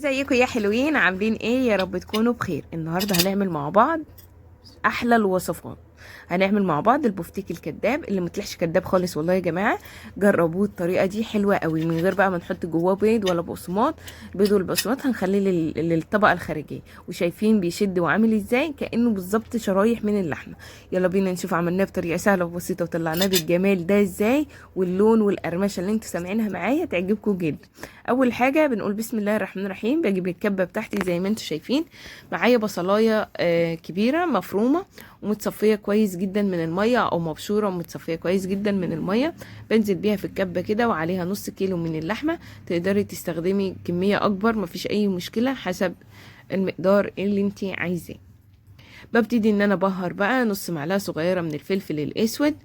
ازيكم يا حلوين؟ عاملين ايه؟ يا رب تكونوا بخير. النهارده هنعمل مع بعض احلى الوصفات. هنعمل مع بعض البفتيك الكداب اللي مطلعش كداب خالص. والله يا جماعه جربوه، الطريقه دي حلوه قوي من غير بقى ما نحط جواه بيض ولا بقسماط. البيض والبقسماط هنخليه للطبقه الخارجيه. وشايفين بيشد وعامل ازاي؟ كانه بالظبط شرايح من اللحمه. يلا بينا نشوف عملناه بطريقه سهله وبسيطه وطلعناه بالجمال ده ازاي، واللون والقرمشه اللي انتوا سامعينها معايا تعجبكم جدا. اول حاجه بنقول بسم الله الرحمن الرحيم. بجيب الكبه بتاعتي زي ما انتوا شايفين. معايا بصلايه كبيره مفرومه ومتصفيه كويس جدا من الميه، او مبشوره ومتصفيه كويس جدا من الميه. بنزل بيها في الكبه كده، وعليها نص كيلو من اللحمه. تقدري تستخدمي كميه اكبر، مفيش اي مشكله، حسب المقدار اللي انت عايزاه. ببتدي ان انا بهر بقى نص معلقه صغيره من الفلفل الاسود،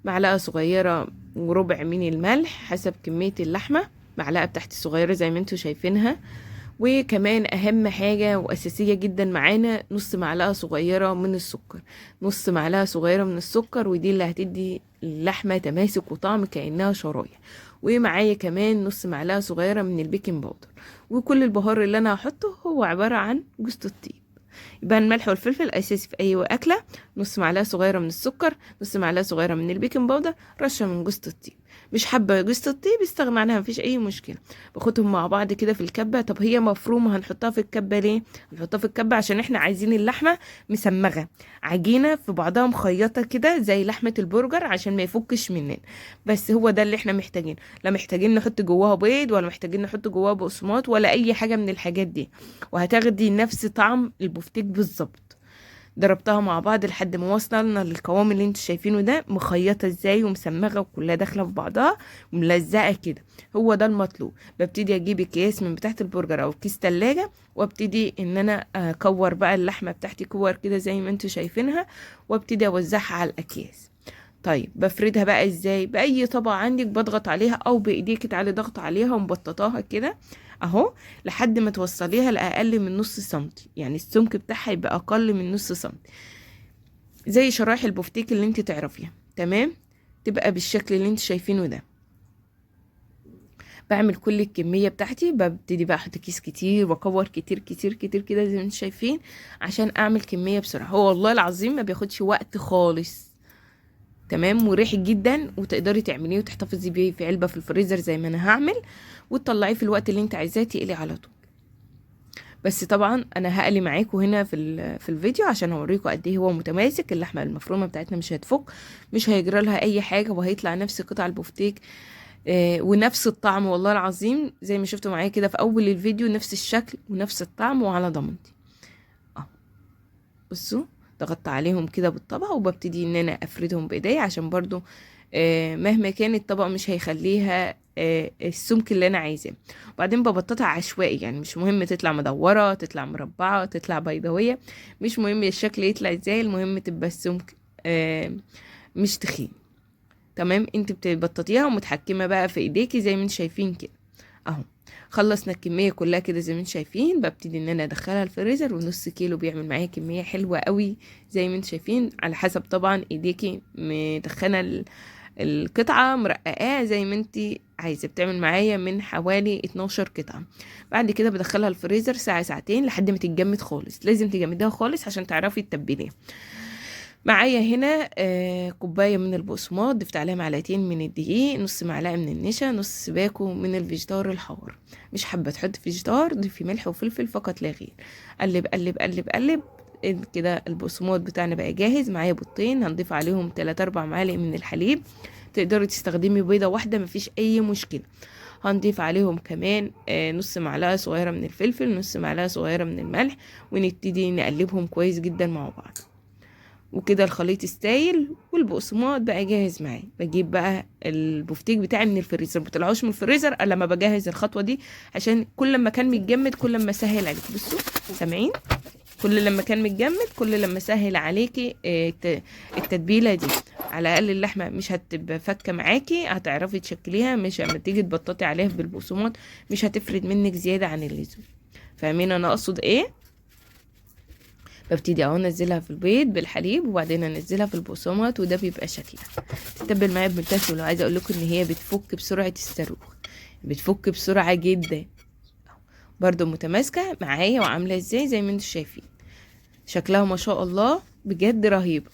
معلقه صغيره وربع من الملح حسب كميه اللحمه، معلقه بتاعتي صغيره زي ما انتوا شايفينها. وكمان اهم حاجة واساسية جدا معانا نص معلقة صغيرة من السكر. نص معلقة صغيرة من السكر، ودي اللي هتدي اللحمة تماسك وطعم كأنها شرايح. ومعايا كمان نص معلقة صغيرة من البيكنج باودر. وكل البهار اللي انا هحطه هو عبارة عن جوز الطيب. يبقى الملح والفلفل اساسي في اي اكلة. نص معلقة صغيرة من السكر، نص معلقة صغيرة من البيكنج باودر، رشة من جوز الطيب. مش حابه جوز الطيب استغنى عنها، مفيش اي مشكله. باخدهم مع بعض كده في الكبه. طب هي مفرومه هنحطها في الكبه ليه؟ هنحطها في الكبه عشان احنا عايزين اللحمه مسمغه، عجينه في بعضها مخيطه كده زي لحمه البرجر عشان ما يفكش مننا. بس هو ده اللي احنا محتاجين. لا محتاجين نحط جواها بيض، ولا محتاجين نحط جواها بقسماط، ولا اي حاجه من الحاجات دي. وهتاخدي نفس طعم البفتيك بالظبط. ضربتها مع بعض لحد ما وصلنا للقوام اللي انتوا شايفينه ده، مخيطه ازاي ومسمغه وكلها داخله في بعضها وملزقه كده. هو ده المطلوب. ببتدي اجيب اكياس من بتاعه البرجر او كيس تلاجة، وابتدي ان انا اكور بقى اللحمه بتاعتي كور كده زي ما انتوا شايفينها، وابتدي اوزعها على الاكياس. طيب بفردها بقى ازاي؟ باي طبقه عندك بضغط عليها، او بايديك تعالي ضغط عليها ومبططاها كده اهو، لحد ما توصليها لاقل من نص سنتي. يعني السمك بتاعها يبقى اقل من نص سنتي، زي شرايح البفتيك اللي انت تعرفيها. تمام، تبقى بالشكل اللي انت شايفينه ده. بعمل كل الكمية بتاعتي، ببتدي بقى احط كيس كتير واكور كتير كتير كتير كده زي ما انتم شايفين، عشان اعمل كمية بسرعة. هو والله العظيم ما بياخدش وقت خالص. تمام، مريح جدا، وتقدري تعمليه وتحتفظي بيه في علبة في الفريزر زي ما انا هعمل، وتطلعيه في الوقت اللي انت عايزاه تقلي على طول. بس طبعا انا هقلي معاكم هنا في الفيديو عشان اوريكم قد ايه هو متماسك. اللحمه المفرومه بتاعتنا مش هتفك، مش هيجرى لها اي حاجه، وهيطلع نفس قطع البفتيك ونفس الطعم. والله العظيم زي ما شفتوا معايا كده في اول الفيديو، نفس الشكل ونفس الطعم وعلى ضمانتي. بصوا، ضغطت عليهم كده بالطبق، وببتدي ان انا افردهم بايديا عشان برضو مهما كان الطبق مش هيخليها السمك اللي انا عايزاه. وبعدين ببططها عشوائي، يعني مش مهم تطلع مدورة، تطلع مربعة، تطلع بيضاوية، مش مهم الشكل يطلع ازاي، المهم تبقى السمك مش تخين. تمام، انت بتبططيها ومتحكمة بقى في ايديكي زي ما انت شايفين كده اهو. خلصنا الكميه كلها كده زي ما انتم شايفين. ببتدي ان انا ادخلها الفريزر، ونص كيلو بيعمل معايا كميه حلوه قوي زي ما انتم شايفين، على حسب طبعا ايديكي مدخنه القطعه مرققاه زي ما انت عايزه. بتعمل معايا من حوالي 12 قطعه. بعد كده بدخلها الفريزر ساعه ساعتين لحد ما تتجمد خالص. لازم تجمدها خالص عشان تعرفي تتبليها. معايا هنا كوباية من البقسماط، ضفت عليها معلقتين من الدقيق، نص معلقة من النشا، نص باكو من الفيجيتار الحار. مش حابة تحط فيجيتار، ضيفي ملح وفلفل فقط لا غير. قلب قلب قلب قلب كده. البقسماط بتاعنا بقى جاهز. معايا بيضتين هنضيف عليهم 3-4 معالق من الحليب. تقدري تستخدمي بيضة واحدة مفيش اي مشكلة. هنضيف عليهم كمان نص معلقة صغيرة من الفلفل، نص معلقة صغيرة من الملح، ونبتدي نقلبهم كويس جدا مع بعض. وكده الخليط استايل والبقسماط بقى جاهز معايا. بجيب بقى البفتيك بتاعي من الفريزر. بطلعوش من الفريزر الا لما بجهز الخطوه دي، عشان كل ما كان متجمد كل ما سهل عليك. بصوا سامعين؟ كل لما كان متجمد كل لما سهل عليكي التتبيله دي. على الاقل اللحمه مش هتبقى فكه معاكي، هتعرفي تشكليها. مش لما تيجي تبططي عليها بالبقسماط مش هتفرد منك زياده عن اللزوم. فاهمين انا اقصد ايه؟ ببتدي اهو انزلها في البيض بالحليب، وبعدين انزلها في البقسماط، وده بيبقى شكلها. تتبل معايا بمنتهى. ولو عايزه اقول لكم ان هي بتفك بسرعه الصاروخ، بتفك بسرعه جدا. برضو متماسكه معايا وعامله ازاي زي ما انتم شايفين. شكلها ما شاء الله بجد رهيبه.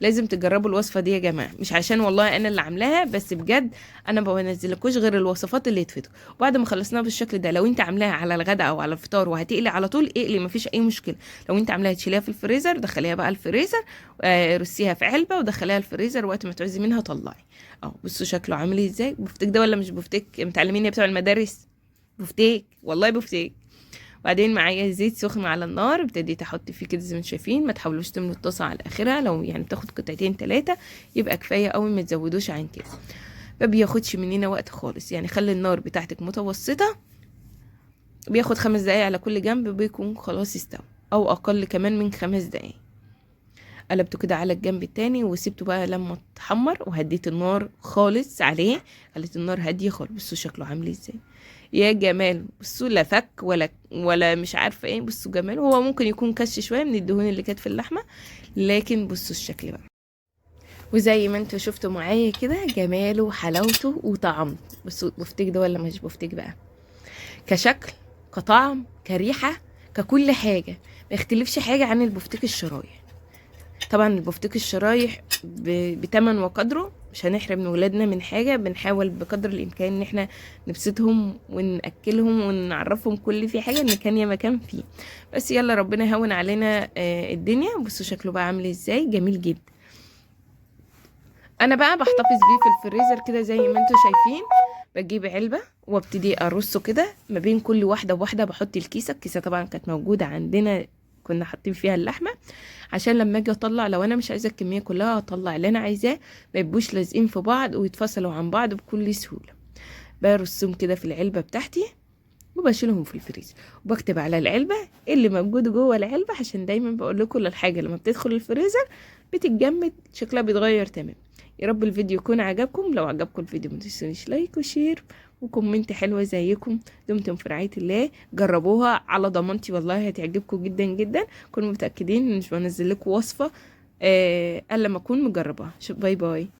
لازم تجربوا الوصفه دي يا جماعه، مش عشان والله انا اللي عاملاها بس، بجد انا ما بنزلكوش غير الوصفات اللي تفيدكم. وبعد ما خلصناها بالشكل ده، لو انت عاملاها على الغداء او على الفطار وهتقلي على طول اقلي، مفيش اي مشكله. لو انت عاملاها تشيليها في الفريزر، دخليها بقى الفريزر، رصيها في علبه ودخليها الفريزر، وقت ما تعوزي منها طلعي. اهو بصوا شكله عامل ازاي. بفتيك ده ولا مش بفتيك؟ متعلمين يا بتوع المدارس؟ بفتيك والله بفتيك. وبعدين معايا زيت سخن على النار، ابتديت احط فيه كده زي ما انتم شايفين. ما تحاولوش تملوا الطاسه على اخرها، لو يعني بتاخد قطعتين 3 يبقى كفايه قوي، ما تزودوش عن كده. ما بياخدش مننا وقت خالص، يعني خلي النار بتاعتك متوسطه، بياخد 5 دقايق على كل جنب بيكون خلاص استوى، او اقل كمان من 5 دقايق. قلبته كده على الجنب التاني وسيبته بقى لما اتحمر، وهديت النار خالص عليه، خليت النار هاديه خالص. بصوا شكله عامل ازاي يا جمال. بصوا لا فك ولا مش عارفه ايه. بصوا جمال. هو ممكن يكون كش شويه من الدهون اللي كانت في اللحمه، لكن بصوا الشكل بقى. وزي ما انتوا شفتوا معايا كده جماله وحلاوته وطعمه. بصوا بفتيك ده ولا مش بفتيك بقى، كشكل كطعم كريحه ككل حاجه، ما يختلفش حاجه عن البفتيك الشرايح. طبعا البفتيك الشرايح بتمن وقدره، مش هنحرم ولادنا من حاجه. بنحاول بقدر الامكان ان احنا نبسطهم وناكلهم ونعرفهم كل في حاجه ان كان يا مكان فيه. بس يلا ربنا يهون علينا الدنيا. بصوا شكله بقى عامل ازاي، جميل جدا. انا بقى بحتفظ بيه في الفريزر كده زي ما انتم شايفين. بجيب علبه وابتدي ارصه كده ما بين كل واحده وواحده. بحط الكيسه طبعا كانت موجوده عندنا، كنا حاطين فيها اللحمه، عشان لما اجي اطلع لو انا مش عايزه الكميه كلها اطلع اللي انا عايزاه، ما يبقوش لازقين في بعض ويتفصلوا عن بعض بكل سهوله. برصهم كده في العلبه بتاعتي وبشيلهم في الفريزر، وبكتب على العلبه اللي موجود جوه العلبه، عشان دايما بقول لكم الحاجه لما بتدخل الفريزر بتتجمد شكلها بيتغير تمام. يا رب الفيديو يكون عجبكم. لو عجبكم الفيديو ما تنسونيش لايك وشير وكومنت حلوه زيكم. دمتم في رعايه الله. جربوها على ضمانتي والله هتعجبكم جدا جدا. كونوا متاكدين ان مش بنزل لكم وصفه الا لما اكون مجرباها. باي باي.